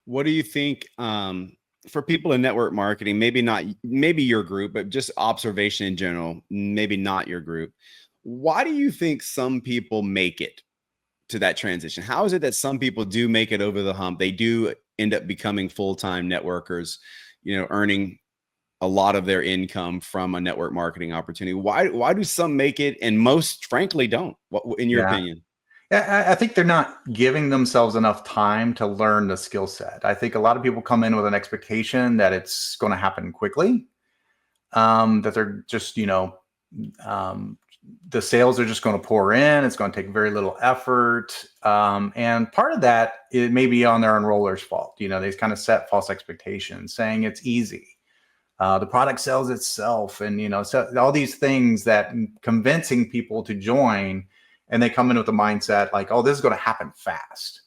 What do you think for people in network marketing, maybe your group, but just observation in general, maybe not your group. Why do you think some people make it to that transition? How is it that some people do make it over the hump? They do end up becoming full-time networkers, earning a lot of their income from a network marketing opportunity. Why do some make it and most frankly don't? What, in your Yeah. opinion? Yeah, I think they're not giving themselves enough time to learn the skill set. I think a lot of people come in with an expectation that it's going to happen quickly, that they're just, um, the sales are just going to pour in. It's going to take very little effort. And part of that, it may be on their enroller's fault. They kind of set false expectations saying it's easy. The product sells itself, and so all these things that convincing people to join, and they come in with a mindset like, oh, this is going to happen fast.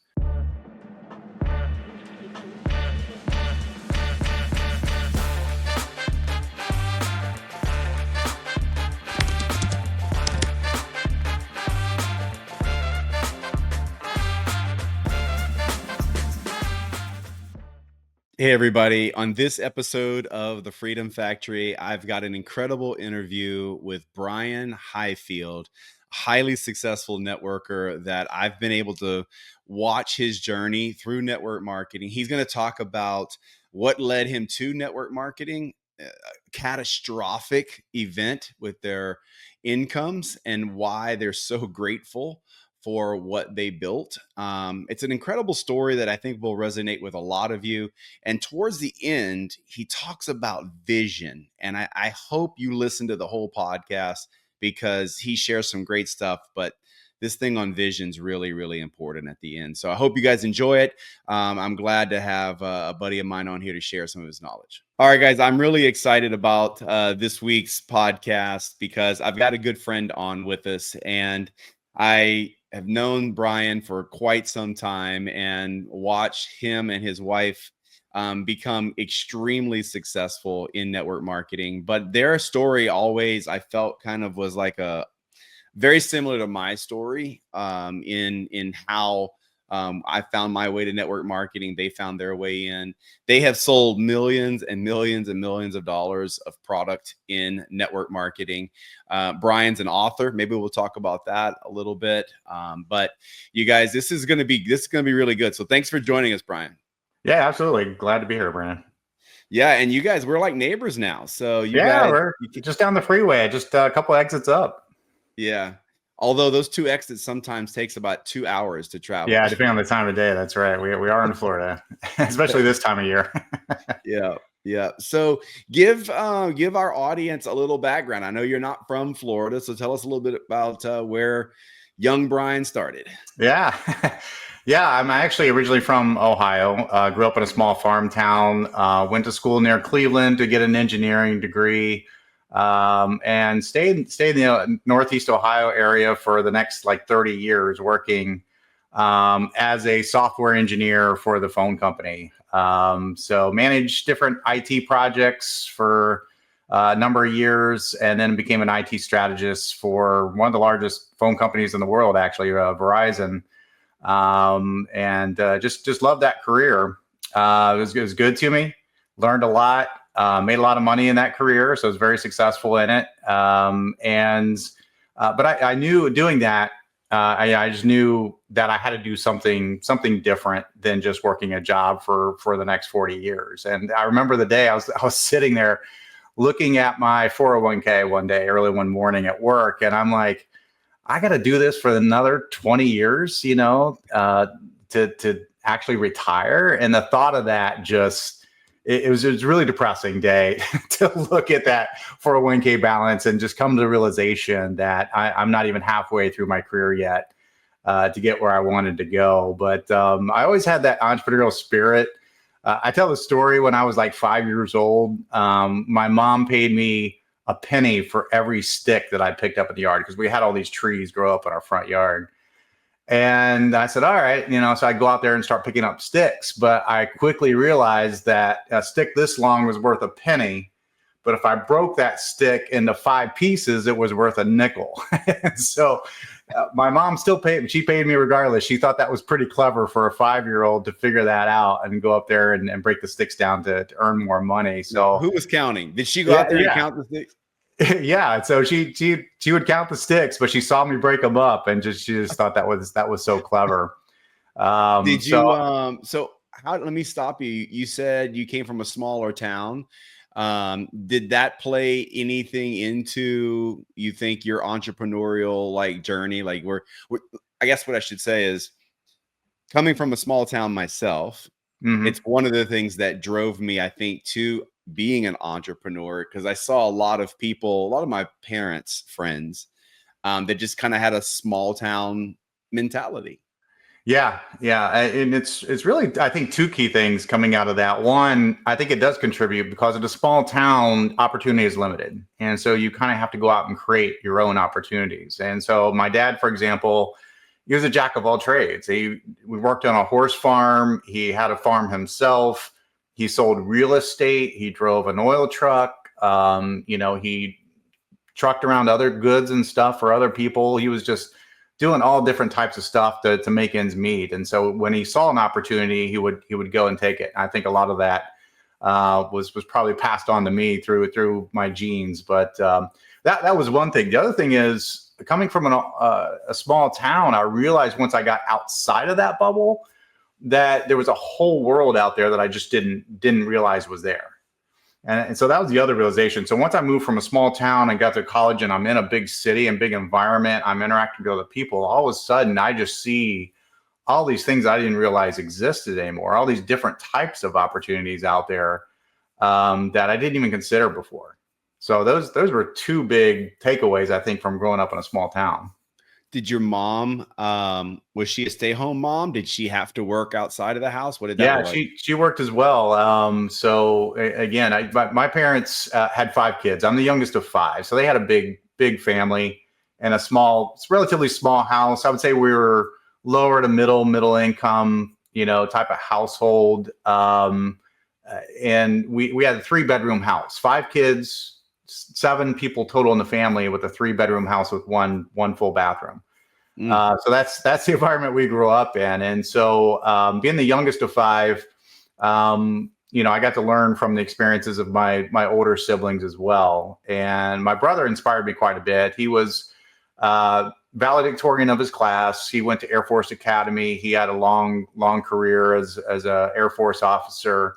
Hey, everybody. On this episode of The Freedom Factory, I've got an incredible interview with Brian Highfield, highly successful networker that I've been able to watch his journey through network marketing. He's going to talk about what led him to network marketing, a catastrophic event with their incomes, and why they're so grateful for what they built. It's an incredible story that I think will resonate with a lot of you. And towards the end, he talks about vision. And I hope you listen to the whole podcast because he shares some great stuff. But this thing on vision is really, really important at the end. So I hope you guys enjoy it. I'm glad to have a buddy of mine on here to share some of his knowledge. All right, guys, I'm really excited about this week's podcast because I've got a good friend on with us. And I have known Brian for quite some time and watched him and his wife become extremely successful in network marketing. But their story always, I felt, kind of was like a very similar to my story in how I found my way to network marketing. They found their way in. They have sold millions and millions and millions of dollars of product in network marketing. Brian's an author. Maybe we'll talk about that a little bit. But you guys, this is going to be really good. So thanks for joining us, Brian. Yeah, absolutely. Glad to be here, Brandon. Yeah, and you guys, we're like neighbors now. So we're just down the freeway, just a couple exits up. Yeah. Although those two exits sometimes takes about 2 hours to travel. Yeah, depending on the time of day. That's right. We are in Florida, especially this time of year. Yeah. So give our audience a little background. I know you're not from Florida, so tell us a little bit about where young Brian started. Yeah. Yeah, I'm actually originally from Ohio. Grew up in a small farm town. Went to school near Cleveland to get an engineering degree. And stayed in the Northeast Ohio area for the next 30 years, working as a software engineer for the phone company. So managed different IT projects for a number of years, and then became an IT strategist for one of the largest phone companies in the world, actually, Verizon. And just loved that career. It was good to me. Learned a lot. Made a lot of money in that career, so I was very successful in it. But I knew doing that, I just knew that I had to do something different than just working a job for the next 40 years. And I remember the day I was sitting there looking at my 401k one day, early one morning at work, and I'm like, I got to do this for another 20 years, to actually retire. And the thought of that it was a really depressing day to look at that 401k balance and just come to the realization that I'm not even halfway through my career yet to get where I wanted to go. But I always had that entrepreneurial spirit. I tell the story when I was 5 years old. My mom paid me a penny for every stick that I picked up in the yard because we had all these trees grow up in our front yard. And I said, all right, so I go out there and start picking up sticks. But I quickly realized that a stick this long was worth a penny. But if I broke that stick into 5 pieces, it was worth a nickel. So My mom still paid. She paid me regardless. She thought that was pretty clever for a 5-year-old to figure that out and go up there and break the sticks down to earn more money. So Who was counting? Did she go yeah, out there and count the sticks? yeah. So she would count the sticks, but she saw me break them up, and she just thought that was so clever. Did So you so how let me stop you. You said you came from a smaller town. Did that play anything into you think your entrepreneurial like journey? Like we're I guess what I should say is coming from a small town myself, it's one of the things that drove me, I think, to being an entrepreneur because I saw a lot of people, a lot of my parents' friends, that just kind of had a small town mentality. yeah, yeah, and it's really I think two key things coming out of that. One, I think it does contribute because in a small town, opportunity is limited, and so you kind of have to go out and create your own opportunities. And so my dad, for example, he was a jack of all trades. We worked on a horse farm. He had a farm himself. He sold real estate. He drove an oil truck. He trucked around other goods and stuff for other people. He was just doing all different types of stuff to make ends meet. And so when he saw an opportunity, he would go and take it. I think a lot of that was probably passed on to me through my genes. But that was one thing. The other thing is coming from a small town. I realized once I got outside of that bubble that there was a whole world out there that I just didn't realize was there. And so that was the other realization. So once I moved from a small town and got to college and I'm in a big city and big environment, I'm interacting with other people, all of a sudden I just see all these things I didn't realize existed anymore, all these different types of opportunities out there that I didn't even consider before. So those were two big takeaways, I think, from growing up in a small town. Did your mom, was she a stay-home mom? Did she have to work outside of the house? What did that Yeah, look like? she worked as well. Again, my parents had 5 kids. I'm the youngest of 5, so they had a big family and relatively small house. I would say we were lower to middle income, type of household. And we had a 3-bedroom house, 5 kids, 7 people total in the family with a 3-bedroom house with one full bathroom. So that's the environment we grew up in. And so being the youngest of 5, I got to learn from the experiences of my older siblings as well. And my brother inspired me quite a bit. He was valedictorian of his class. He went to Air Force Academy. He had a long career as a Air Force officer,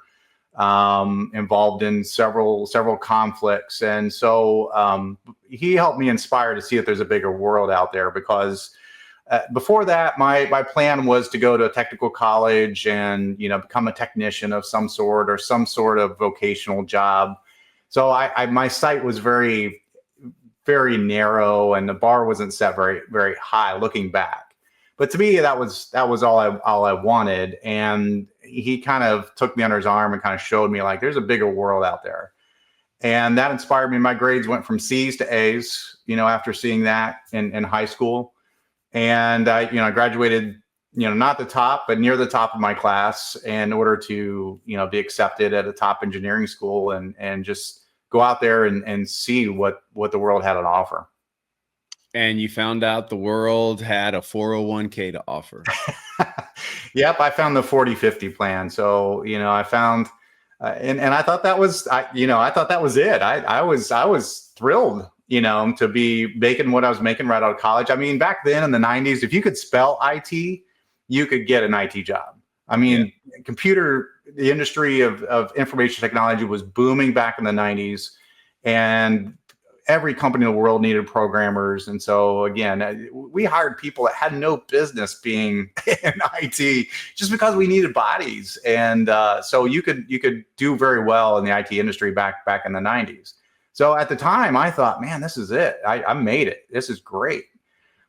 involved in several conflicts. And so he helped me inspire to see that there's a bigger world out there because before that, my plan was to go to a technical college and become a technician of some sort or some sort of vocational job. So my sight was very, very narrow, and the bar wasn't set very, very high. Looking back, but to me, that was all I wanted. And he kind of took me under his arm and kind of showed me like there's a bigger world out there, and that inspired me. My grades went from C's to A's, after seeing that in high school. And I graduated, not the top, but near the top of my class in order to, be accepted at a top engineering school and just go out there and see what the world had to offer. And you found out the world had a 401k to offer. Yep, I found the 40-50 plan. So, I found, and I thought that was, I thought that was it. I was thrilled, to be making what I was making right out of college. I mean, back then in the 90s, if you could spell IT, you could get an IT job. I mean, the industry of information technology was booming back in the 90s, and every company in the world needed programmers. And so again, we hired people that had no business being in IT just because we needed bodies. And so you could do very well in the IT industry back in the 90s. So at the time I thought, man, this is it. I made it. This is great.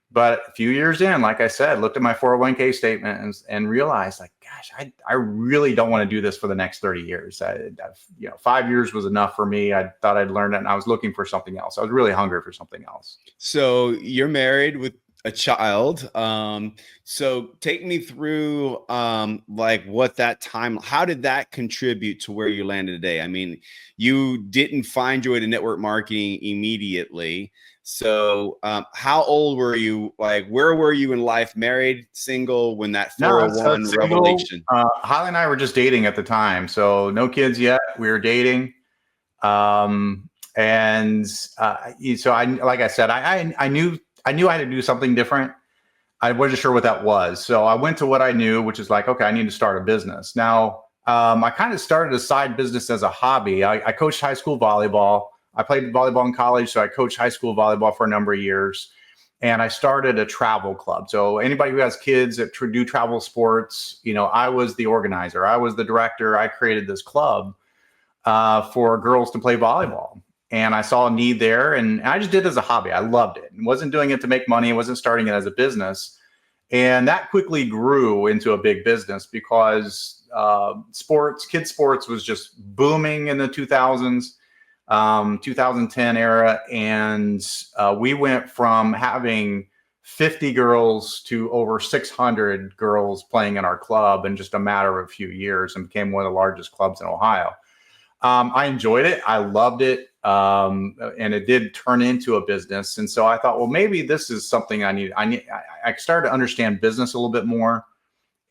But a few years in, like I said, looked at my 401k statement and realized, like, gosh, I really don't want to do this for the next 30 years. 5 years was enough for me. I thought I'd learned it, and I was looking for something else. I was really hungry for something else. So you're married with a child. So take me through like what that time, how did that contribute to where you landed today? I mean, you didn't find your way to network marketing immediately. So, how old were you? Like, where were you in life? Married, single, when that No, I was 401 single. revelation? Holly and I were just dating at the time, so no kids yet. We were dating, and so like I said, I knew I had to do something different. I wasn't sure what that was, so I went to what I knew, which is like, okay, I need to start a business. Now, I kind of started a side business as a hobby. I coached high school volleyball. I played volleyball in college, so I coached high school volleyball for a number of years. And I started a travel club. So anybody who has kids that do travel sports, I was the organizer. I was the director. I created this club for girls to play volleyball. And I saw a need there, and I just did it as a hobby. I loved it. I wasn't doing it to make money. I wasn't starting it as a business. And that quickly grew into a big business because kids sports was just booming in the 2000s. 2010 era. And we went from having 50 girls to over 600 girls playing in our club in just a matter of a few years, and became one of the largest clubs in Ohio. I enjoyed it. I loved it. And it did turn into a business. And so I thought, well, maybe this is something I need. I started to understand business a little bit more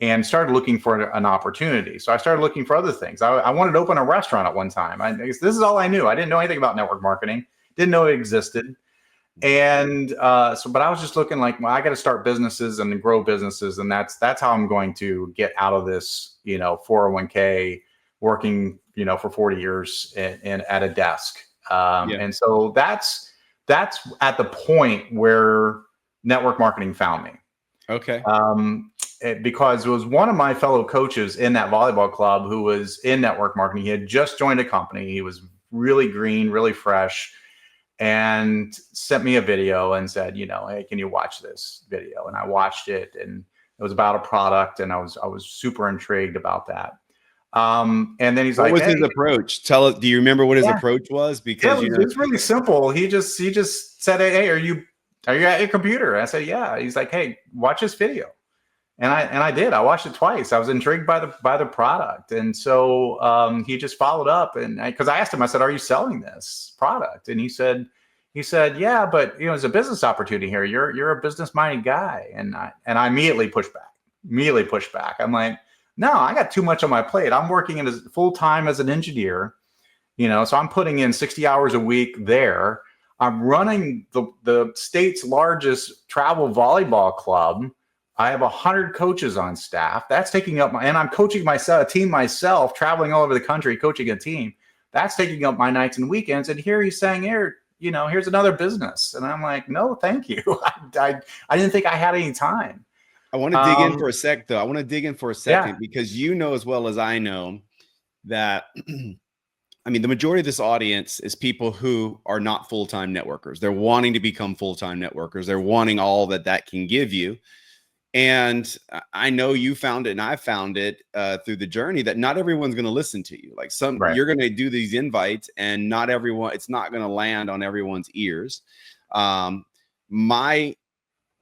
and started looking for an opportunity. So I started looking for other things. I wanted to open a restaurant at one time. This is all I knew. I didn't know anything about network marketing, didn't know it existed. And but I was just looking like, well, I got to start businesses and grow businesses. And that's how I'm going to get out of this, 401k working, for 40 years and at a desk. And so that's at the point where network marketing found me. Okay. Because it was one of my fellow coaches in that volleyball club who was in network marketing. He had just joined a company. He was really green, really fresh, and sent me a video and said, hey, can you watch this video? And I watched it, and it was about a product, and I was super intrigued about that. And then he's what like, was hey, his approach? Tell us, do you remember what his approach was? Because it's really simple. He just said, hey, are you at your computer? And I said, yeah. He's like, hey, watch this video. And I did. I watched it twice. I was intrigued by the product, and so he just followed up. And because I asked him, I said, "Are you selling this product?" And he said, "Yeah, but it's a business opportunity here. You're a business minded guy." And I immediately pushed back. I'm like, "No, I got too much on my plate. I'm working as full time as an engineer, so I'm putting in 60 hours a week there. I'm running the state's largest travel volleyball club. I have 100 coaches on staff. That's taking up and I'm coaching a team myself, traveling all over the country, coaching a team. That's taking up my nights and weekends. And here he's saying, here's another business." And I'm like, no, thank you. I didn't think I had any time. I want to dig in for a sec, though. I want to dig in for a second because as well as I know that, the majority of this audience is people who are not full-time networkers. They're wanting to become full-time networkers. They're wanting all that can give you. And I know you found it, and I found it through the journey that not everyone's going to listen to you. Like you're going to do these invites, and not everyone. It's not going to land on everyone's ears. My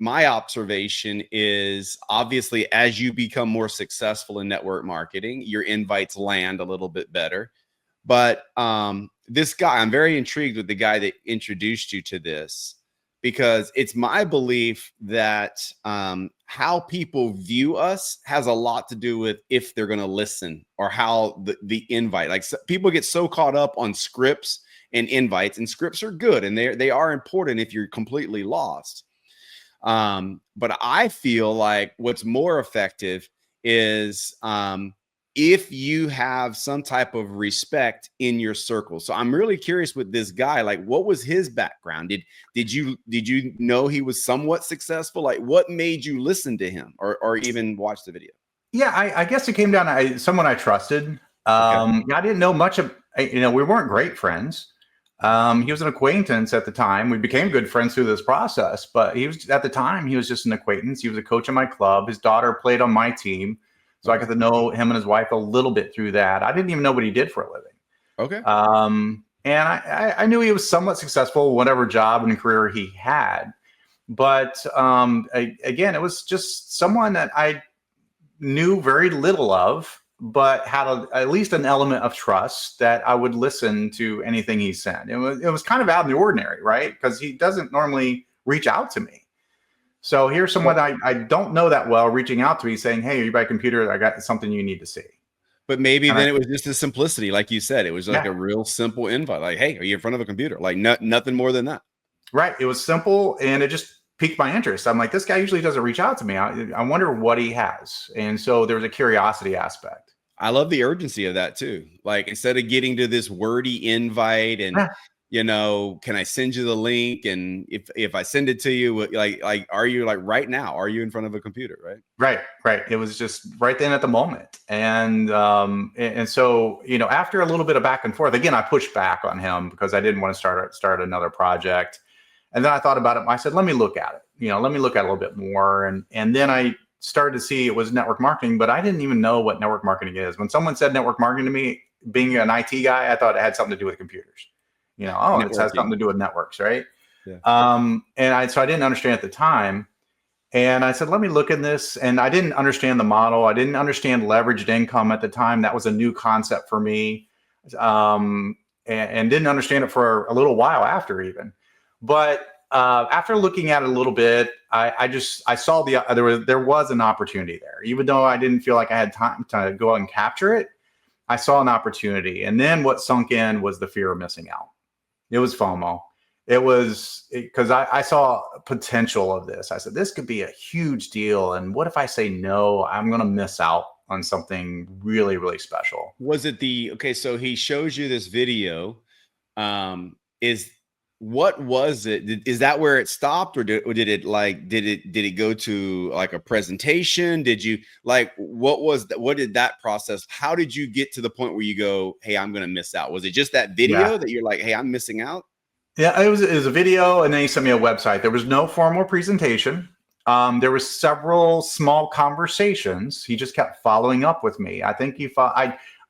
observation is obviously as you become more successful in network marketing, your invites land a little bit better. But this guy, I'm very intrigued with the guy that introduced you to this, because it's my belief that how people view us has a lot to do with if they're going to listen, or how the invite, like people get so caught up on scripts and invites, and scripts are good and they are important if you're completely lost. But I feel like what's more effective is if you have some type of respect in your circle. So I'm really curious with this guy, like, what was his background? Did you know he was somewhat successful? Like, what made you listen to him or even watch the video? Yeah, I guess it came down to someone I trusted. I didn't know much of, we weren't great friends. He was an acquaintance at the time. We became good friends through this process, but at the time, he was just an acquaintance. He was a coach in my club. His daughter played on my team. So I got to know him and his wife a little bit through that. I didn't even know what he did for a living. Okay. And I knew he was somewhat successful, whatever job and career he had. But again, it was just someone that I knew very little of. but had at least an element of trust that I would listen to anything he said. It was kind of out in the ordinary, right? Because he doesn't normally reach out to me. So here's someone I don't know that well reaching out to me saying, "Hey, are you by computer? I got something you need to see." But maybe And then it was just the simplicity, like you said. It was like yeah, a real simple invite, like, "Hey, are you in front of a computer?" Like, nothing more than that. right. It was simple, and it just piqued my interest. I'm like, this guy usually doesn't reach out to me. I wonder what he has. And so there was a curiosity aspect. I love the urgency of that too. Like, instead of getting to this wordy invite and, Yeah, can I send you the link? And if I send it to you, like, are you like right now? Are you in front of a computer? Right. right, right. It was just right then at the moment. And so, after a little bit of back and forth, again, I pushed back on him because I didn't want to start another project. And then I thought about it. I said, let me look at it. Let me look at it a little bit more. And then I started to see it was network marketing, but I didn't even know what network marketing is. When someone said network marketing to me, being an IT guy, I thought it had something to do with computers. Oh, it has something Networking. to do with networks, right? Yeah. So I didn't understand at the time. And I said, let me look in this. And I didn't understand the model. I didn't understand leveraged income at the time. That was a new concept for me. And didn't understand it for a little while after even. But after looking at it a little bit, I saw there was an opportunity there. Even though I didn't feel like I had time to go and capture it, I saw an opportunity. And then what sunk in was the fear of missing out. It was FOMO. It was because I saw potential of this. I said, this could be a huge deal. And what if I say no? I'm going to miss out on something really, really special. Was it okay? So he shows you this video. Is What was it? Is that where it stopped, or did it go to like a presentation? Did you what did that process? How did you get to the point where you go, hey, I'm going to miss out? Was it just that Yeah. video that you're like, hey, I'm missing out? Yeah, it was a video, and then he sent me a website. There was no formal presentation. There was several small conversations. He just kept following up with me. I think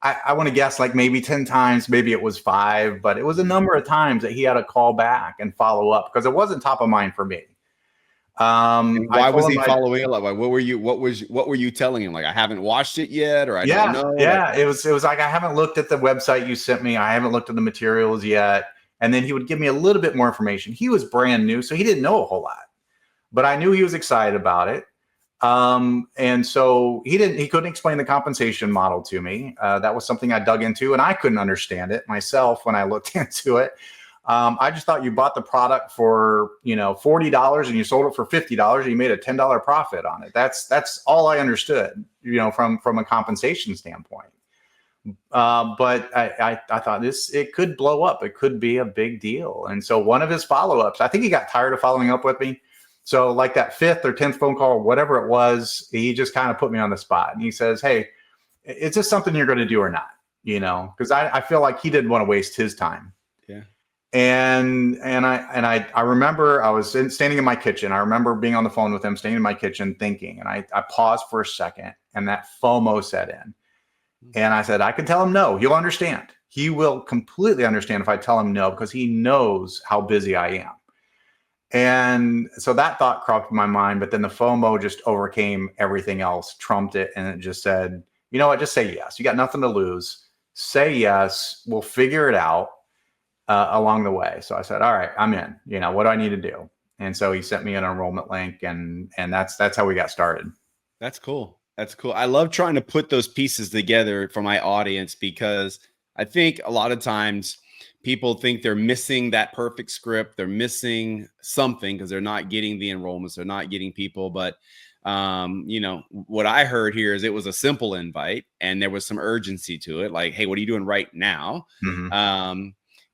I want to guess like maybe 10 times, maybe it was 5, but it was a number of times that he had to call back and follow up because it wasn't top of mind for me. And I why was told he him following up? Like, what were you telling him? Like, I haven't watched it yet, or I don't yeah, know. Like, yeah. It was like, I haven't looked at the website you sent me. I haven't looked at the materials yet. And then he would give me a little bit more information. He was brand new, so he didn't know a whole lot, but I knew he was excited about it. And so he couldn't explain the compensation model to me. That was something I dug into, and I couldn't understand it myself when I looked into it. I just thought you bought the product for, $40 and you sold it for $50 and you made a $10 profit on it. That's all I understood, from a compensation standpoint. But I thought it could blow up. It could be a big deal. And so one of his follow-ups, I think he got tired of following up with me. So like that 5th or 10th phone call, whatever it was, he just kind of put me on the spot. And he says, hey, is this something you're going to do or not? Because I feel like he didn't want to waste his time. yeah. And I remember I was standing in my kitchen. I remember being on the phone with him, standing in my kitchen thinking, and I paused for a second, and that FOMO set in. And I said, I can tell him no. He'll understand. He will completely understand if I tell him no, because he knows how busy I am. And so that thought cropped in my mind, but then the FOMO just overcame everything else, trumped it, and it just said, you know what, just say yes. You got nothing to lose. Say yes. We'll figure it out along the way. So I said, all right, I'm in. What do I need to do? And so he sent me an enrollment link, and that's how we got started. That's cool. That's cool. I love trying to put those pieces together for my audience, because I think a lot of times people think they're missing that perfect script. They're missing something because they're not getting the enrollments. They're not getting people. But, what I heard here is it was a simple invite and there was some urgency to it. Like, hey, what are you doing right now? Mm-hmm.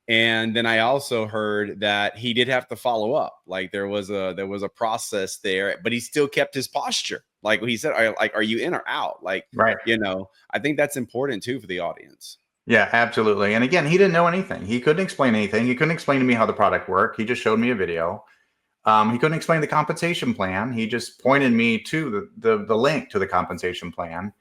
And then I also heard that he did have to follow up. Like there was a process there, but he still kept his posture. Like he said, are you in or out? Like, Right. I think that's important too for the audience. Yeah, absolutely. And again, he didn't know anything. He couldn't explain anything. He couldn't explain to me how the product worked. He just showed me a video. He couldn't explain the compensation plan. He just pointed me to the link to the compensation plan.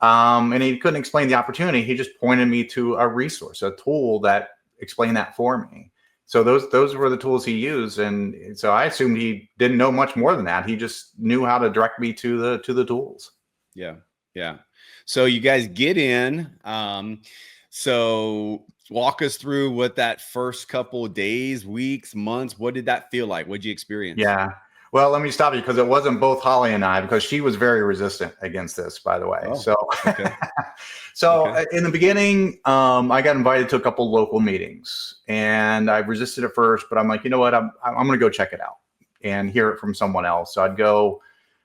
And he couldn't explain the opportunity. He just pointed me to a resource, a tool that explained that for me. So those were the tools he used. And so I assumed he didn't know much more than that. He just knew how to direct me to the tools. Yeah. Yeah. So you guys get in. So walk us through what that first couple of days, weeks, months, what did that feel like? What did you experience? Yeah. Well, let me stop you because it wasn't both Holly and I, because she was very resistant against this, by the way. Oh, So, okay. so Okay. in the beginning, I got invited to a couple local meetings, and I resisted at first, but I'm like, you know what? I'm going to go check it out and hear it from someone else. So I'd go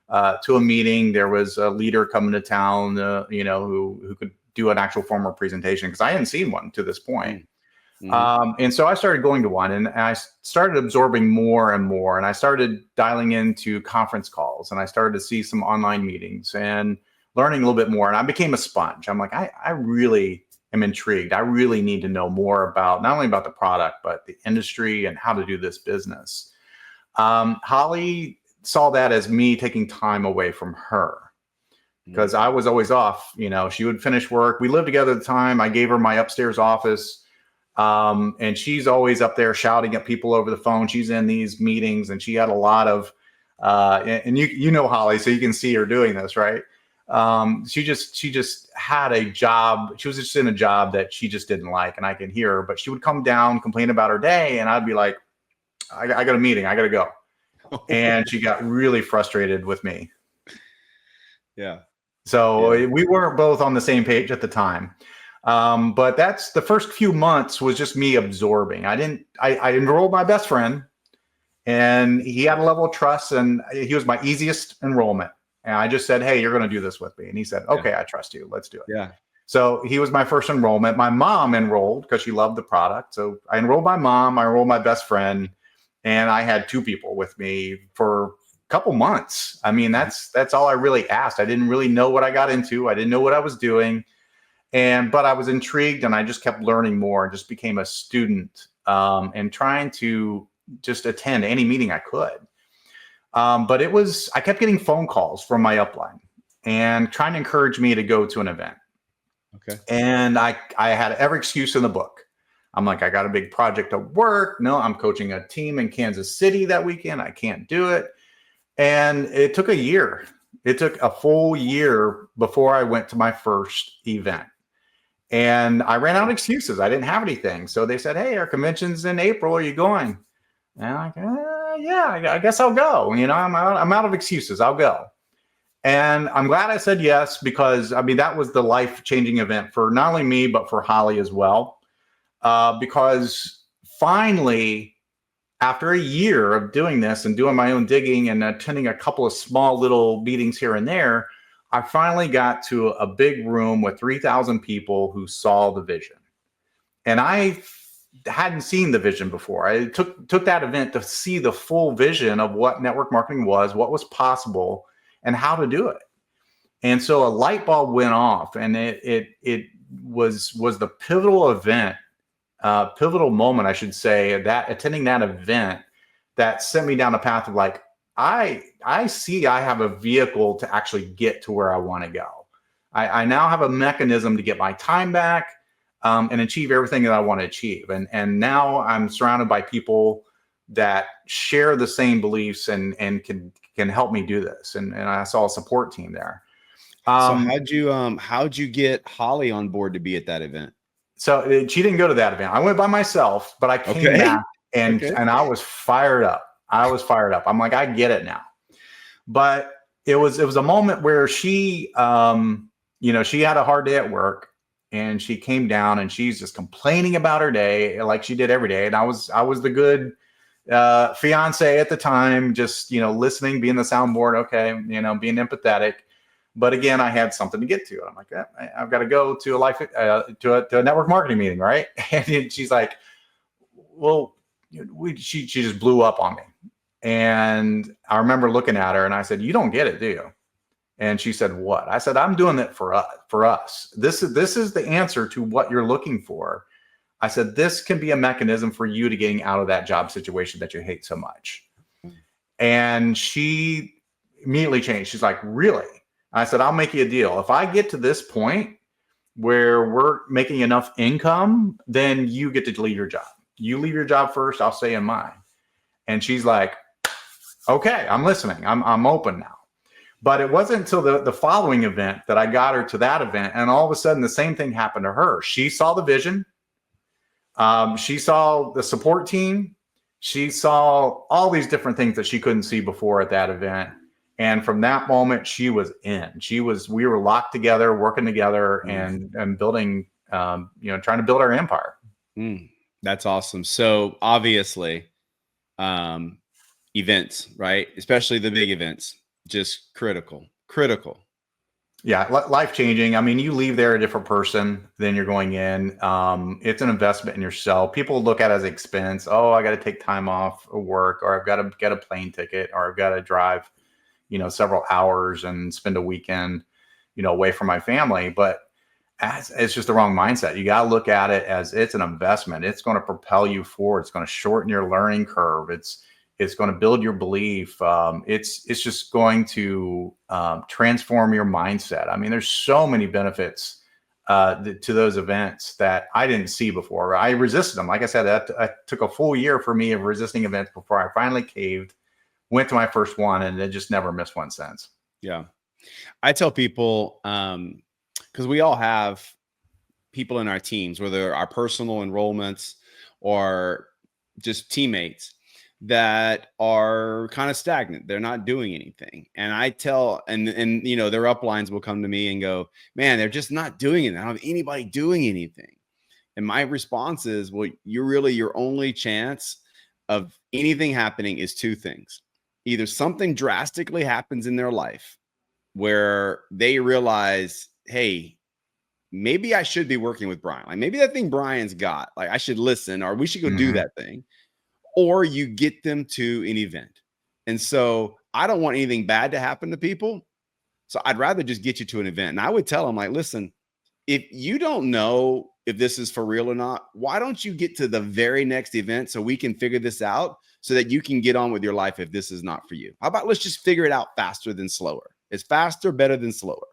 to a meeting. There was a leader coming to town, who could do an actual formal presentation, because I hadn't seen one to this point. Mm-hmm. And so I started going to one, and I started absorbing more and more. And I started dialing into conference calls, and I started to see some online meetings and learning a little bit more. And I became a sponge. I'm like, I really am intrigued. I really need to know more about not only about the product, but the industry and how to do this business. Holly saw that as me taking time away from her, because I was always off. She would finish work. We lived together at the time. I gave her my upstairs office. And she's always up there shouting at people over the phone. She's in these meetings, and she had a lot of, and you know Holly, so you can see her doing this, right? She just had a job. She was just in a job that she just didn't like, and I could hear her. But she would come down, complain about her day, and I'd be like, I got a meeting, I got to go. And she got really frustrated with me. Yeah. So we weren't both on the same page at the time. But that's the first few months was just me absorbing. I enrolled my best friend, and he had a level of trust, and he was my easiest enrollment. And I just said, hey, you're going to do this with me. And he said, okay, I trust you. Let's do it. Yeah. So he was my first enrollment. My mom enrolled because she loved the product. So I enrolled my mom, I enrolled my best friend, and I had 2 people with me for a couple months. I mean, that's all I really asked. I didn't really know what I got into. I didn't know what I was doing. But I was intrigued, and I just kept learning more, and just became a student, and trying to just attend any meeting I could. But I kept getting phone calls from my upline and trying to encourage me to go to an event. Okay. And I had every excuse in the book. I'm like, I got a big project at work. No, I'm coaching a team in Kansas City that weekend. I can't do it. And it took a year. It took a full year before I went to my first event. And I ran out of excuses. I didn't have anything. So they said, hey, our convention's in April. Are you going? And I'm like, yeah, I guess I'll go. I'm out of excuses. I'll go. And I'm glad I said yes, because that was the life-changing event for not only me, but for Holly as well. Because finally, after a year of doing this and doing my own digging and attending a couple of small little meetings here and there, I finally got to a big room with 3,000 people who saw the vision. And I hadn't seen the vision before. I took that event to see the full vision of what network marketing was, what was possible, and how to do it. And so a light bulb went off, and it was the pivotal event, pivotal moment, I should say, that attending that event that sent me down a path of like, I see I have a vehicle to actually get to where I want to go. I now have a mechanism to get my time back, and achieve everything that I want to achieve. And now I'm surrounded by people that share the same beliefs and can help me do this. And I saw a support team there. So how'd you get Holly on board to be at that event? So she didn't go to that event. I went by myself, but I came back, and I was fired up. I'm like, I get it now. But it was a moment where she, she had a hard day at work, and she came down, and she's just complaining about her day like she did every day. And I was the good fiance at the time, just, listening, being the soundboard. Okay. Being empathetic. But again, I had something to get to. I'm like, I've got to go to to a network marketing meeting. Right. And she's like, well, she just blew up on me. And I remember looking at her, and I said, you don't get it, do you? And she said, what? I said, I'm doing it for us. This is the answer to what you're looking for. I said, this can be a mechanism for you to getting out of that job situation that you hate so much. And she immediately changed. She's like, really? I said, I'll make you a deal. If I get to this point where we're making enough income, then you get to leave your job. You leave your job first, I'll stay in mine. And she's like, okay, I'm listening. I'm open now. But it wasn't until the following event that I got her to that event. And all of a sudden, the same thing happened to her. She saw the vision. She saw the support team. She saw all these different things that she couldn't see before at that event. And from that moment, she was in. We were locked together, working together, and building, trying to build our empire. That's awesome. So obviously, events, right? Especially the big events, just critical. Yeah, life changing. I mean, you leave there a different person than you're going in. It's an investment in yourself. People look at it as expense. Oh, I got to take time off of work, or I've got to get a plane ticket, or I've got to drive, several hours and spend a weekend, away from my family. But it's just the wrong mindset. You got to look at it as it's an investment. It's going to propel you forward. It's going to shorten your learning curve. It's going to build your belief. It's just going to transform your mindset. I mean, there's so many benefits to those events that I didn't see before. I resisted them. Like I said, that took a full year for me of resisting events before I finally caved, went to my first one, and then just never missed one since. Yeah. I tell people, because we all have people in our teams, whether our personal enrollments or just teammates, that are kind of stagnant. They're not doing anything. And I tell, and their uplines will come to me and go, man, they're just not doing it. I don't have anybody doing anything. And my response is, well, your only chance of anything happening is two things. Either something drastically happens in their life where they realize, hey, maybe I should be working with Brian. Like maybe that thing Brian's got, like I should listen, or we should go do that thing. Or you get them to an event. And so I don't want anything bad to happen to people. So I'd rather just get you to an event. And I would tell them, like, listen, if you don't know if this is for real or not, why don't you get to the very next event so we can figure this out so that you can get on with your life if this is not for you? How about let's just figure it out faster than slower? It's faster, better than slower.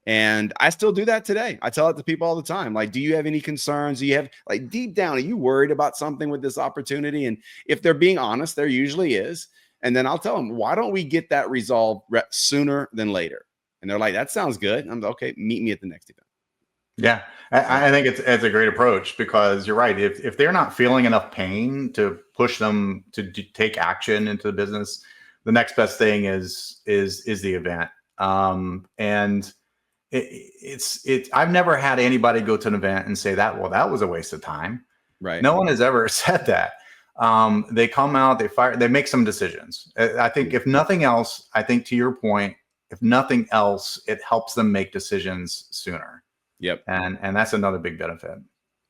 And I still do that today. I tell it to people all the time. Like, do you have any concerns? Do you have, like, deep down, are you worried about something with this opportunity? And if they're being honest, there usually is. And then I'll tell them, why don't we get that resolved sooner than later? And they're like, that sounds good. I'm like, okay, meet me at the next event. Yeah, I think it's a great approach, because you're right. If they're not feeling enough pain to push them to take action into the business, the next best thing is the event. And I've never had anybody go to an event and say that was a waste of time. Right. No one has ever said that. They come out, they make some decisions. I think if nothing else, I think to your point, if nothing else, it helps them make decisions sooner. Yep. And that's another big benefit.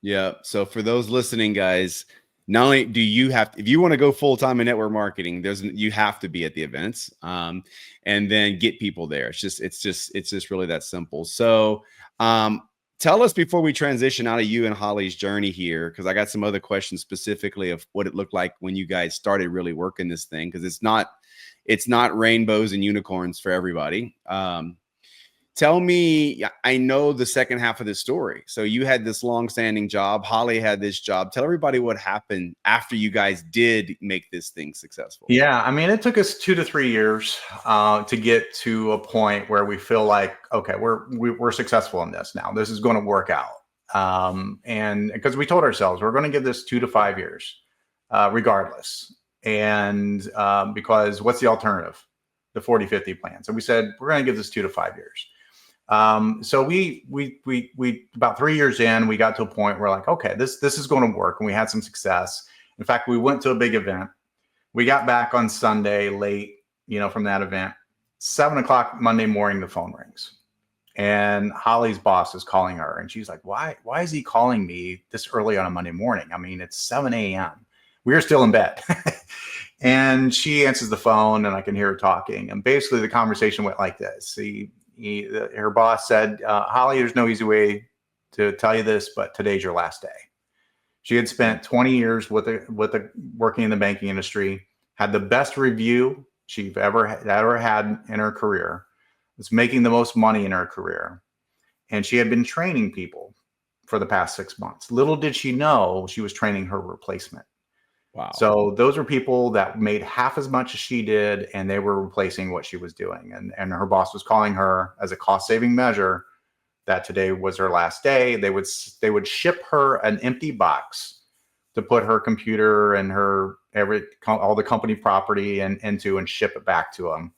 Yeah. So for those listening, guys, not only do you have, if you want to go full-time in network marketing, you have to be at the events, and then get people there. It's just really that simple. So, tell us before we transition out of you and Holly's journey here, because I got some other questions specifically of what it looked like when you guys started really working this thing. Cause it's not rainbows and unicorns for everybody. Tell me, I know the second half of this story. So you had this long-standing job. Holly had this job. Tell everybody what happened after you guys did make this thing successful. Yeah, I mean, it took us 2 to 3 years to get to a point where we feel like, okay, we're successful in this now. This is going to work out. And because we told ourselves we're going to give this 2 to 5 years, regardless. And because what's the alternative? The 40-50 plan. So we said we're going to give this 2 to 5 years. So we about 3 years in, we got to a point where like, okay, this is going to work. And we had some success. In fact, we went to a big event. We got back on Sunday late, from that event. 7:00 Monday morning, the phone rings, and Holly's boss is calling her, and she's like, why is he calling me this early on a Monday morning? I mean, it's 7 a.m. We were still in bed. And she answers the phone, and I can hear her talking. And basically the conversation went like this. Her boss said, Holly, there's no easy way to tell you this, but today's your last day. She had spent 20 years working in the banking industry, had the best review she've ever had in her career, was making the most money in her career. And she had been training people for the past 6 months. Little did she know she was training her replacement. Wow. So those were people that made half as much as she did, and they were replacing what she was doing. And her boss was calling her as a cost saving measure that today was her last day. They would ship her an empty box to put her computer and her all the company property into and ship it back to them.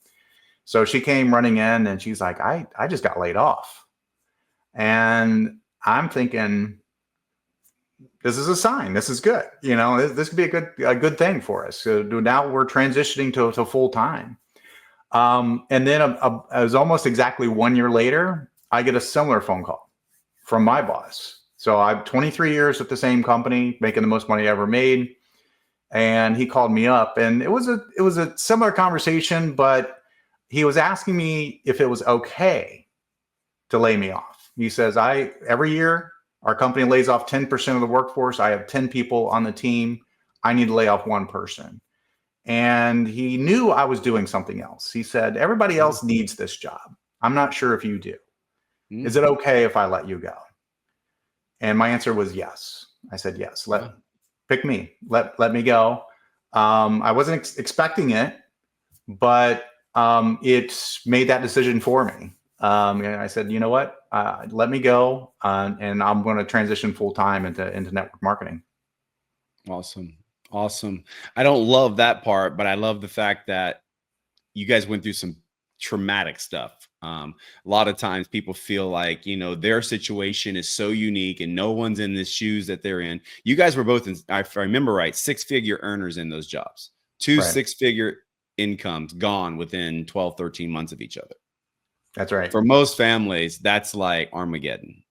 So she came running in and she's like, I just got laid off. And I'm thinking, this is a sign. This is good. This could be a good thing for us. So now we're transitioning to full time. And then it was almost exactly 1 year later, I get a similar phone call from my boss. So I'm 23 years with the same company, making the most money I ever made. And he called me up, and it was a similar conversation, but he was asking me if it was okay to lay me off. He says, every year our company lays off 10% of the workforce. I have 10 people on the team. I need to lay off one person. And he knew I was doing something else. He said, everybody else needs this job. I'm not sure if you do. Is it okay if I let you go? And my answer was yes. I said, yes, pick me, let me go. I wasn't expecting it, but it made that decision for me. And I said, you know what, let me go, and I'm going to transition full time into network marketing. Awesome. I don't love that part, but I love the fact that you guys went through some traumatic stuff. A lot of times people feel like, their situation is so unique and no one's in the shoes that they're in. You guys were both, if I remember right, 6-figure earners in those jobs. Two Right. 6-figure incomes gone within 12, 13 months of each other. That's right. For most families, that's like Armageddon.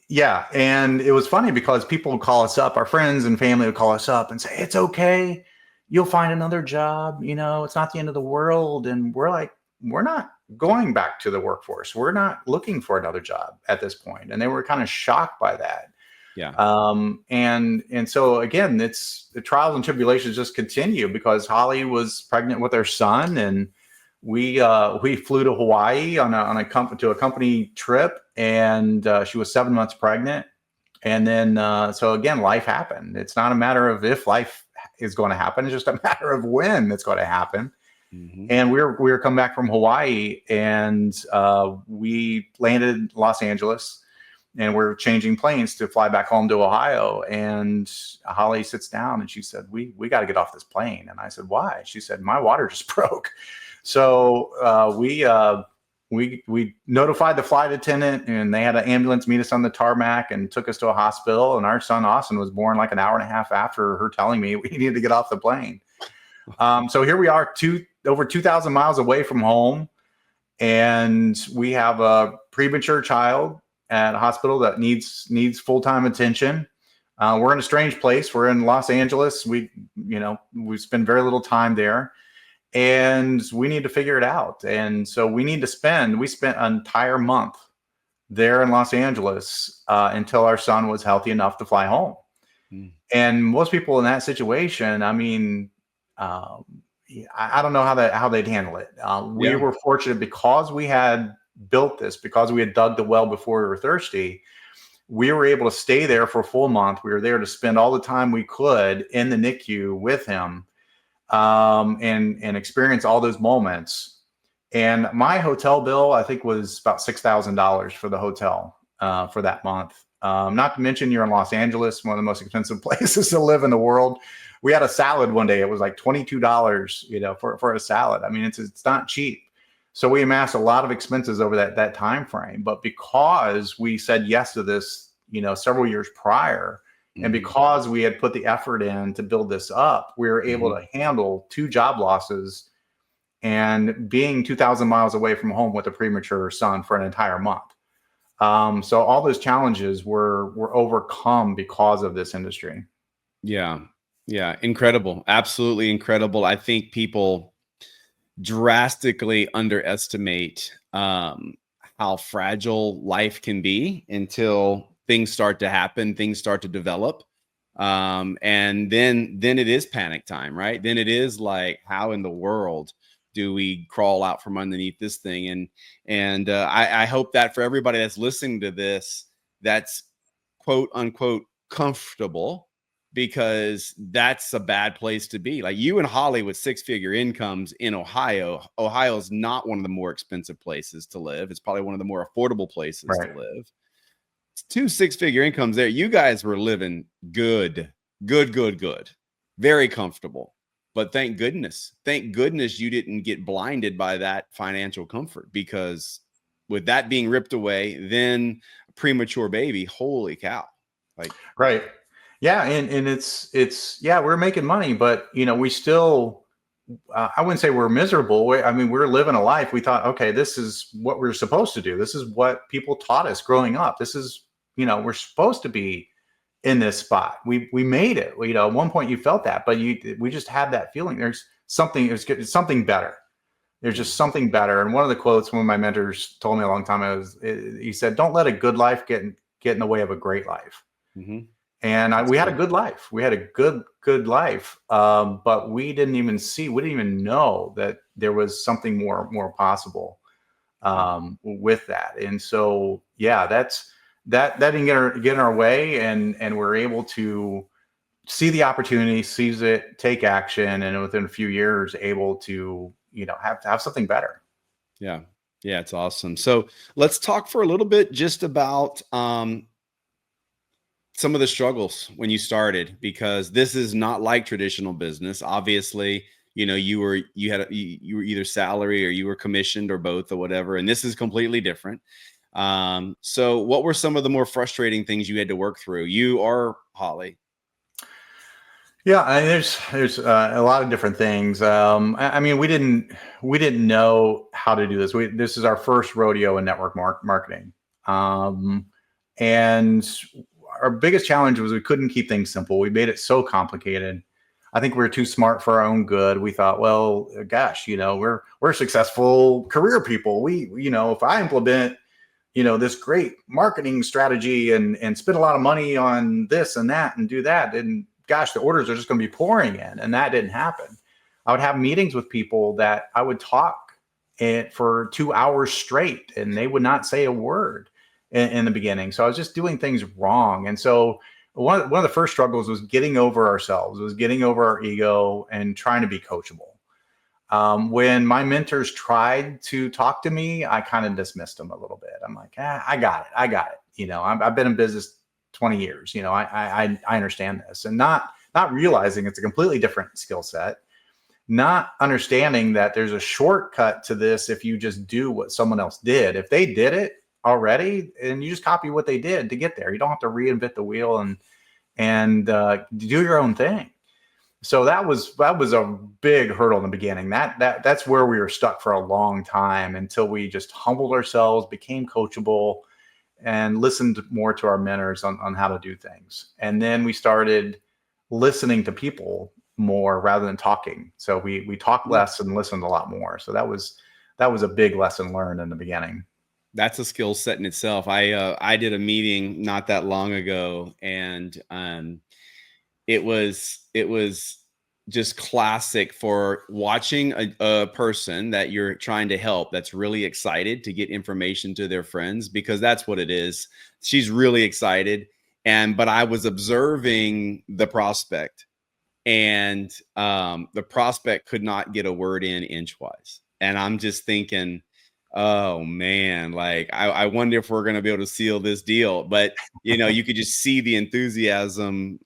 Yeah. And it was funny because people would call us up, our friends and family would call us up and say, it's okay, you'll find another job. It's not the end of the world. And we're like, we're not going back to the workforce. We're not looking for another job at this point. And they were kind of shocked by that. Yeah. And so again, it's the trials and tribulations just continue because Holly was pregnant with her son, and we flew to Hawaii on a company trip, and she was 7 months pregnant. And then so again, life happened. It's not a matter of if life is going to happen; it's just a matter of when it's going to happen. Mm-hmm. And we were coming back from Hawaii, and we landed in Los Angeles. And we're changing planes to fly back home to Ohio. And Holly sits down and she said, we got to get off this plane. And I said, why? She said, my water just broke. So we notified the flight attendant, and they had an ambulance meet us on the tarmac and took us to a hospital. And our son, Austin, was born like an hour and a half after her telling me we needed to get off the plane. So here we are, over 2,000 miles away from home. And we have a premature child at a hospital that needs full-time attention. We're in a strange place. We're in Los Angeles. We spend very little time there, and we need to figure it out. And so we spent an entire month there in Los Angeles until our son was healthy enough to fly home. And most people in that situation, I mean, I don't know how they'd handle it. We were fortunate because we had built this, because we had dug the well before we were thirsty. We were able to stay there for a full month. We were there to spend all the time we could in the NICU with him, and experience all those moments. And my hotel bill, I think, was about $6,000 for the hotel for that month. Not to mention, you're in Los Angeles, one of the most expensive places to live in the world. We had a salad one day. It was like $22, for a salad. I mean, it's not cheap. So we amassed a lot of expenses over that time frame. But because we said yes to this, several years prior, and because we had put the effort in to build this up, we were able to handle 2 job losses and being 2,000 miles away from home with a premature son for an entire month. So all those challenges were overcome because of this industry. Yeah. Incredible. Absolutely incredible. I think people drastically underestimate how fragile life can be until things start to happen, things start to develop. And then it is panic time, right? Then it is like, how in the world do we crawl out from underneath this thing? And I hope that for everybody that's listening to this, that's quote unquote comfortable, because that's a bad place to be. Like you and Holly with 6-figure incomes in Ohio. Ohio is not one of the more expensive places to live. It's probably one of the more affordable places to Right. live. It's 2 6-figure incomes there. You guys were living good, good, very comfortable. But thank goodness you didn't get blinded by that financial comfort, because with that being ripped away, then a premature baby, holy cow. Like, Right. Yeah. And yeah, we're making money, but we still, I wouldn't say we're miserable. I mean, we're living a life. We thought, okay, this is what we're supposed to do. This is what people taught us growing up. This is, we're supposed to be in this spot. We made it. At one point you felt that, but we just had that feeling. There's something, it's something better. There's just something better. And one of the quotes one of my mentors told me a long time ago he said, "Don't let a good life get in the way of a great life." mm-hmm. And we had a good life. We had a good life, but we didn't even know that there was something more possible with that. And so, yeah, that didn't get in our way, and we're able to see the opportunity, seize it, take action, and within a few years, able to have something better. Yeah. Yeah, it's awesome. So let's talk for a little bit just about some of the struggles when you started, because this is not like traditional business. Obviously, you were either salary or you were commissioned or both or whatever, and this is completely different. So what were some of the more frustrating things you had to work through, you or Holly? Yeah, and there's a lot of different things. I mean, we didn't know how to do this. This is our first rodeo in network marketing, and our biggest challenge was we couldn't keep things simple. We made it so complicated. I think we were too smart for our own good. We thought, well, gosh, we're successful career people. If I implement this great marketing strategy and spend a lot of money on this and that and do that, then gosh, the orders are just going to be pouring in. And that didn't happen. I would have meetings with people that I would talk for 2 hours straight, and they would not say a word in the beginning. So I was just doing things wrong. And so one of the first struggles was getting over ourselves, was getting over our ego and trying to be coachable. When my mentors tried to talk to me, I kind of dismissed them a little bit. I'm like, I got it. I've been in business 20 years. I understand this, and not realizing it's a completely different skill set, not understanding that there's a shortcut to this if you just do what someone else did. If they did it already, and you just copy what they did to get there, you don't have to reinvent the wheel and do your own thing. So that was a big hurdle in the beginning. That's where we were stuck for a long time, until we just humbled ourselves, became coachable, and listened more to our mentors on how to do things. And then we started listening to people more rather than talking. So we talked less and listened a lot more. So that was a big lesson learned in the beginning. That's a skill set in itself. I did a meeting not that long ago, and it was just classic for watching a person that you're trying to help that's really excited to get information to their friends, because that's what it is. She's really excited, but I was observing the prospect, and the prospect could not get a word in inchwise, and I'm just thinking, oh man, like I wonder if we're going to be able to seal this deal. But you could just see the enthusiasm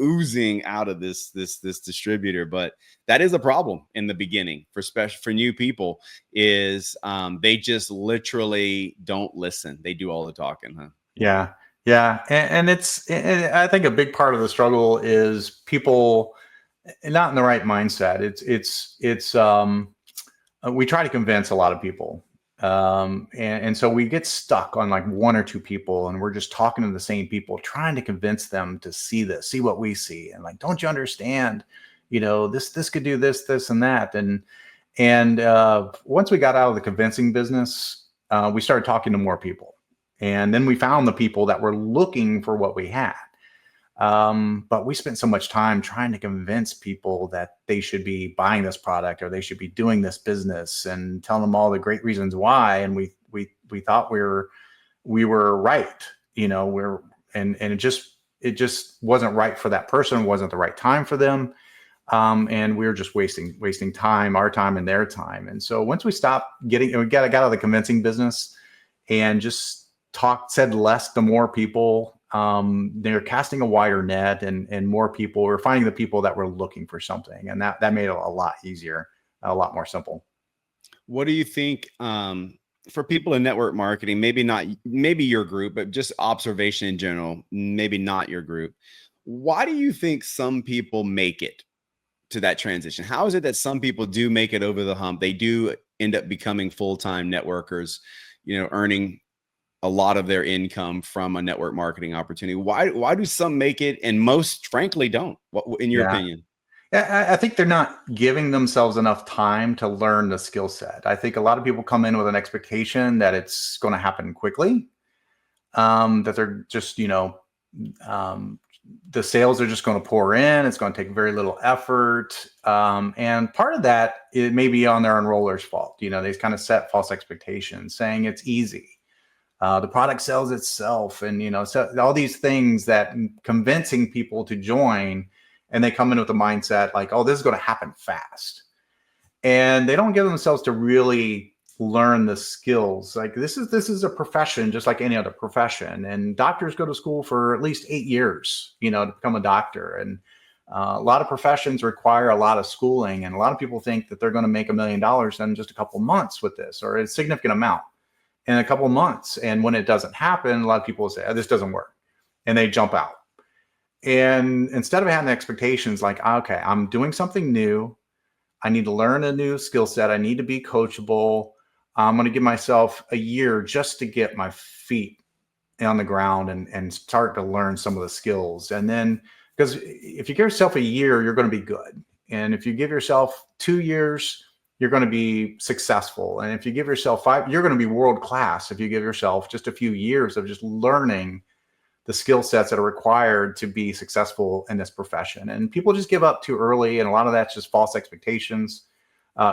oozing out of this distributor. But that is a problem in the beginning for new people, is they just literally don't listen. They do all the talking, huh? Yeah. And I think a big part of the struggle is people not in the right mindset. We try to convince a lot of people. And so we get stuck on like one or two people, and we're just talking to the same people, trying to convince them to see what we see. And like, don't you understand, this could do this, and that. And once we got out of the convincing business, we started talking to more people. And then we found the people that were looking for what we had. But we spent so much time trying to convince people that they should be buying this product or they should be doing this business, and telling them all the great reasons why. And we thought we were right, and it just wasn't right for that person, wasn't the right time for them. And we were just wasting time, our time and their time. And so once we got out of the convincing business and just said less to more people, they're casting a wider net, and more people were finding the people that were looking for something. And that made it a lot easier, a lot more simple. What do you think, for people in network marketing, maybe your group, but just observation in general, maybe not your group. Why do you think some people make it to that transition? How is it that some people do make it over the hump? They do end up becoming full-time networkers, earning a lot of their income from a network marketing opportunity. Why do some make it and most frankly don't? What, in your Yeah. opinion? Yeah, I think they're not giving themselves enough time to learn the skill set. I think a lot of people come in with an expectation that it's going to happen quickly, that they're just, the sales are just going to pour in. It's going to take very little effort. And part of that, it may be on their enroller's fault. They kind of set false expectations, saying it's easy. The product sells itself, and so all these things that convincing people to join, and they come in with a mindset like, oh, this is going to happen fast, and they don't give themselves to really learn the skills. Like this is a profession just like any other profession, and doctors go to school for at least 8 years, to become a doctor. And a lot of professions require a lot of schooling, and a lot of people think that they're going to make $1 million in just a couple months with this, or a significant amount in a couple of months. And when it doesn't happen, a lot of people will say, oh, this doesn't work, and they jump out. And instead of having expectations like, okay, I'm doing something new, I need to learn a new skill set, I need to be coachable, I'm going to give myself a year just to get my feet on the ground and start to learn some of the skills. And then, because if you give yourself a year, you're going to be good. And if you give yourself 2 years, you're going to be successful. And if you give yourself 5, you're going to be world class. If you give yourself just a few years of just learning the skill sets that are required to be successful in this profession. And people just give up too early. And a lot of that's just false expectations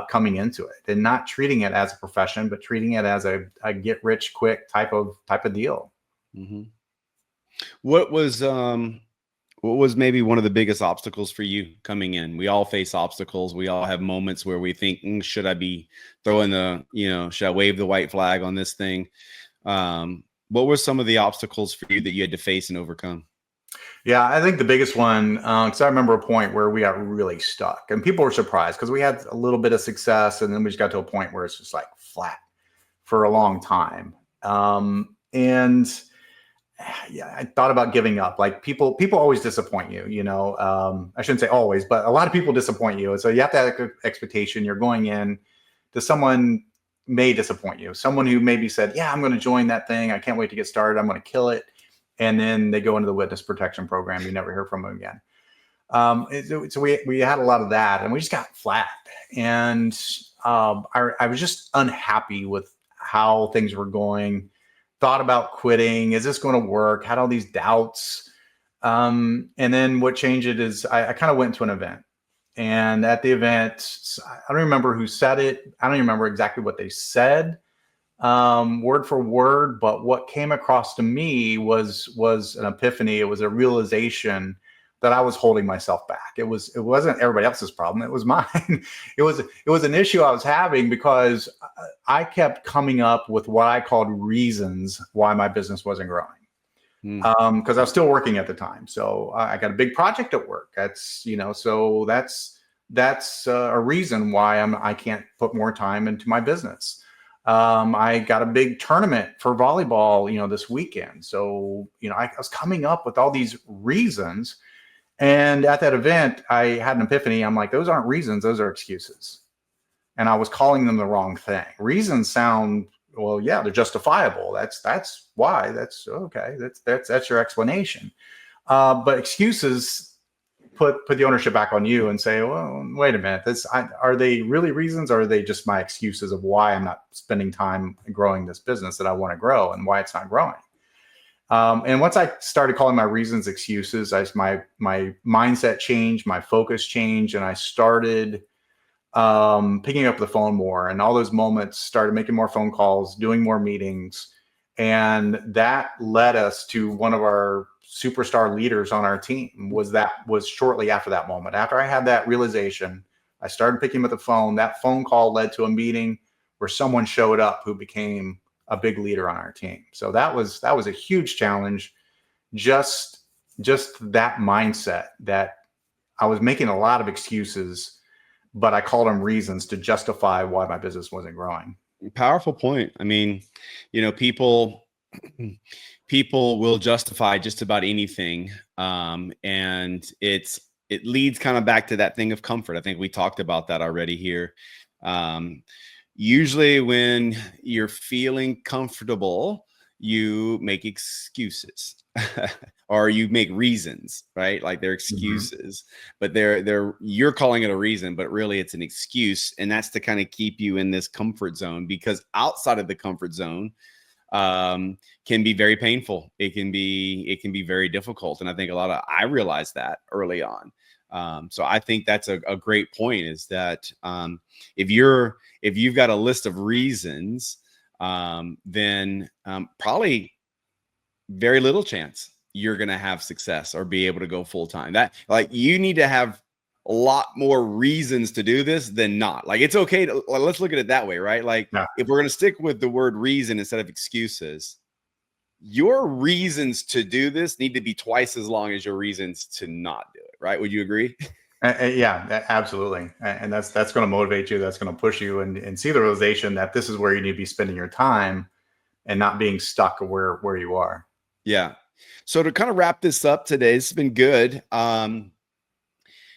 coming into it, and not treating it as a profession, but treating it as a get rich quick type of deal. Mm-hmm. What was maybe one of the biggest obstacles for you coming in? We all face obstacles. We all have moments where we think, should I be throwing should I wave the white flag on this thing? What were some of the obstacles for you that you had to face and overcome? Yeah, I think the biggest one, because I remember a point where we got really stuck, and people were surprised because we had a little bit of success, and then we just got to a point where it's just like flat for a long time. And yeah, I thought about giving up. Like people always disappoint you, I shouldn't say always, but a lot of people disappoint you. And so you have to have an expectation. You're going in to someone may disappoint you. Someone who maybe said, yeah, I'm going to join that thing, I can't wait to get started, I'm going to kill it. And then they go into the witness protection program. You never hear from them again. So we had a lot of that, and we just got flat. And I was just unhappy with how things were going. Thought about quitting. Is this going to work? Had all these doubts. And then what changed it is I kind of went to an event. And at the event, I don't remember who said it. I don't even remember exactly what they said, word for word. But what came across to me was an epiphany. It was a realization that I was holding myself back. It wasn't everybody else's problem. It was mine. It was an issue I was having because I kept coming up with what I called reasons why my business wasn't growing. Because I was still working at the time. So I got a big project at work. That's a reason why I can't put more time into my business. I got a big tournament for volleyball, this weekend. So, I was coming up with all these reasons. And at that event, I had an epiphany. I'm like, those aren't reasons, those are excuses. And I was calling them the wrong thing. Reasons sound, well, yeah, they're justifiable. That's why. That's okay. That's your explanation. But excuses put the ownership back on you and say, well, wait a minute. Are they really reasons, or are they just my excuses of why I'm not spending time growing this business that I want to grow and why it's not growing? And once I started calling my reasons excuses, my mindset changed, my focus changed, and I started picking up the phone more. And all those moments started making more phone calls, doing more meetings. And that led us to one of our superstar leaders on our team was shortly after that moment. After I had that realization, I started picking up the phone. That phone call led to a meeting where someone showed up who became a big leader on our team. So that was a huge challenge. Just that mindset that I was making a lot of excuses, but I called them reasons to justify why my business wasn't growing. Powerful point. I mean, people will justify just about anything, and it leads kind of back to that thing of comfort. I think we talked about that already here. Usually, when you're feeling comfortable, you make excuses or you make reasons, right? Like they're excuses, but you're calling it a reason, but really it's an excuse. And that's to kind of keep you in this comfort zone, because outside of the comfort zone can be very painful. It can be very difficult. And I think I realized that early on. So I think that's a great point, is that if you've got a list of reasons, then probably very little chance you're going to have success or be able to go full time. That, like, you need to have a lot more reasons to do this than not. Like, it's okay to, let's look at it that way, right? Like, if we're going to stick with the word reason instead of excuses, your reasons to do this need to be twice as long as your reasons to not do it, right? Would you agree? Yeah, absolutely. And that's going to motivate you. That's going to push you and see the realization that this is where you need to be spending your time and not being stuck where you are. Yeah. So to kind of wrap this up today, it's been good. Now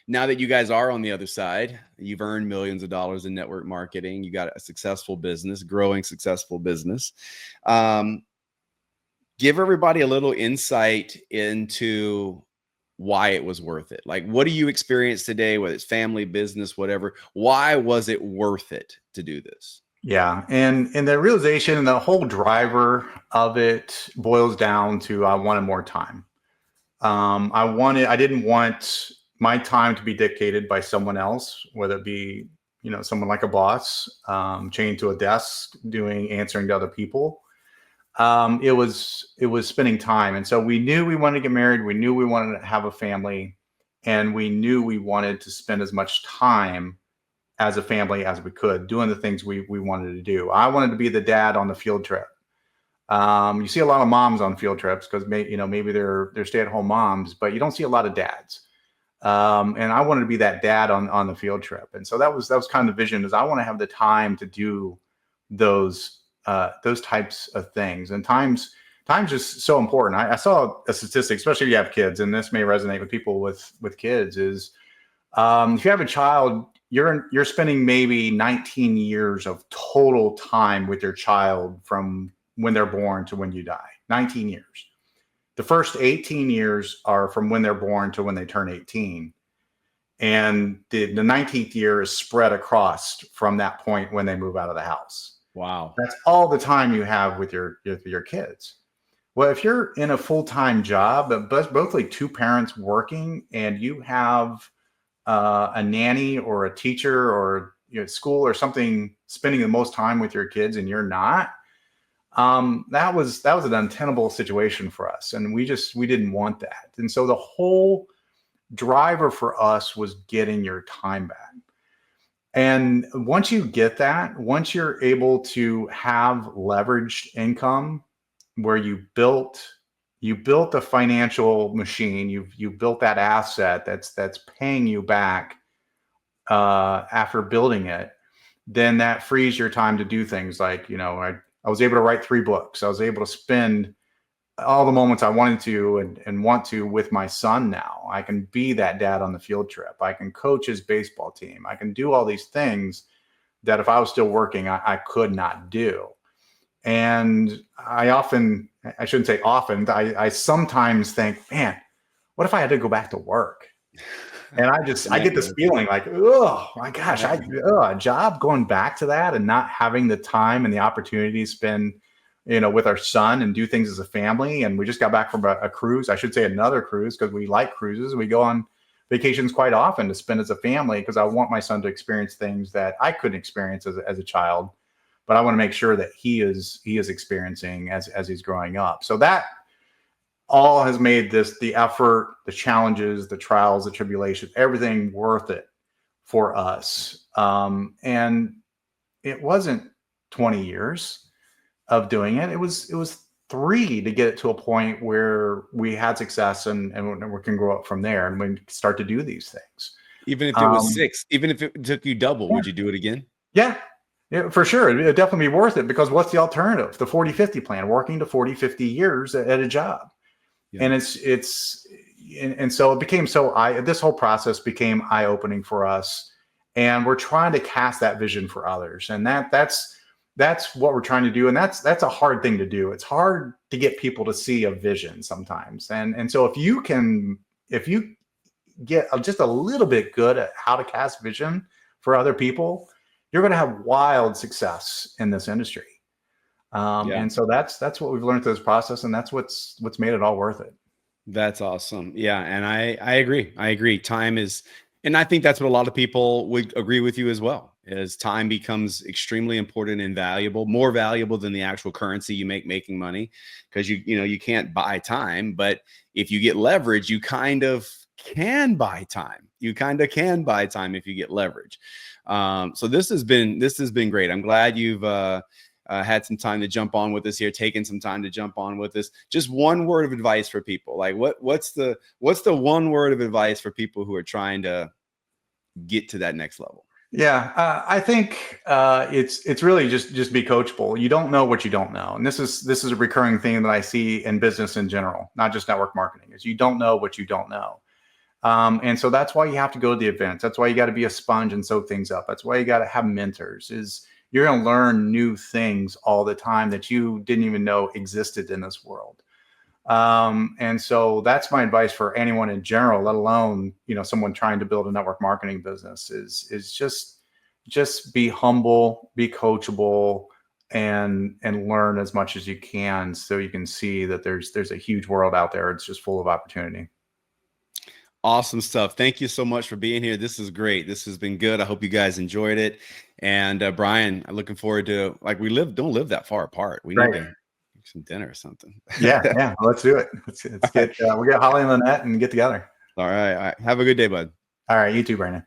that you guys are on the other side, you've earned millions of dollars in network marketing. You got a successful business, growing successful business. Give everybody a little insight into why it was worth it. Like, what do you experience today, whether it's family, business, whatever? Why was it worth it to do this? Yeah. And the realization and the whole driver of it boils down to, I wanted more time. I didn't want my time to be dictated by someone else, whether it be, someone like a boss, chained to a desk, answering to other people. It was spending time. And so we knew we wanted to get married. We knew we wanted to have a family, and we knew we wanted to spend as much time as a family as we could doing the things we wanted to do. I wanted to be the dad on the field trip. You see a lot of moms on field trips because maybe they're stay-at-home moms, but you don't see a lot of dads. And I wanted to be that dad on the field trip. And so that was kind of the vision, is I want to have the time to do those types of things. And time's just so important. I saw a statistic, especially if you have kids, and this may resonate with people with kids, is if you have a child, you're spending maybe 19 years of total time with your child from when they're born to when you die. 19 years. The first 18 years are from when they're born to when they turn 18. And the 19th year is spread across from that point when they move out of the house. Wow. That's all the time you have with your kids. Well, if you're in a full-time job, both like two parents working, and you have a nanny or a teacher or school or something spending the most time with your kids, and you're not, that was an untenable situation for us. And we didn't want that. And so the whole driver for us was getting your time back. And once you get that, once you're able to have leveraged income where you built a financial machine, you built that asset that's paying you back after building it, then that frees your time to do things like, I was able to write 3 books. I was able to spend all the moments I wanted to and want to with my son now. I can be that dad on the field trip. I can coach his baseball team. I can do all these things that if I was still working, I could not do. And I shouldn't say often, I sometimes think, man, what if I had to go back to work? And I get this feeling like, oh my gosh, a job, going back to that and not having the time and the opportunity to spend, with our son and do things as a family. And we just got back from a cruise. I should say another cruise, because we like cruises. We go on vacations quite often to spend as a family, because I want my son to experience things that I couldn't experience as a child. But I want to make sure that he is experiencing as he's growing up. So that all has made the effort, the challenges, the trials, the tribulations, everything worth it for us. And it wasn't 20 years of doing it. It was 3 to get it to a point where we had success, and we can grow up from there, and we start to do these things. Even if it was 6, even if it took you double, would you do it again? Yeah. Yeah, for sure. It'd definitely be worth it, because what's the alternative? The 40-50 plan, working to 40, 50 years at a job. Yeah. And so it became this whole process became eye-opening for us, and we're trying to cast that vision for others. And that's what we're trying to do. And that's a hard thing to do. It's hard to get people to see a vision sometimes. And so if you get just a little bit good at how to cast vision for other people, you're going to have wild success in this industry. And so that's what we've learned through this process, and that's what's made it all worth it. That's awesome. Yeah. And I agree. Time is, and I think that's what a lot of people would agree with you as well, is time becomes extremely important and valuable, more valuable than the actual currency you make making money. Because you can't buy time, but if you get leverage, you kind of can buy time. You kind of can buy time if you get leverage. So this has been great. I'm glad you've had some time to jump on with us here, taking some time to jump on with us. Just one word of advice for people. Like what's the one word of advice for people who are trying to get to that next level? Yeah, I think it's really just be coachable. You don't know what you don't know, and this is a recurring theme that I see in business in general, not just network marketing. Is you don't know what you don't know. And so that's why you have to go to the events. That's why you got to be a sponge and soak things up. That's why you got to have mentors. Is you're going to learn new things all the time that you didn't even know existed in this world. And so that's my advice for anyone in general, let alone, someone trying to build a network marketing business, is just be humble, be coachable, and learn as much as you can, so you can see that there's a huge world out there. It's just full of opportunity. Awesome stuff. Thank you so much for being here. This is great. This has been good. I hope you guys enjoyed it. And Brian, I'm looking forward to, don't live that far apart. We need to make some dinner or something. Yeah. Let's do it. Let's get, we'll get Holly on the net and get together. All right. Have a good day, bud. All right. You too, Brandon.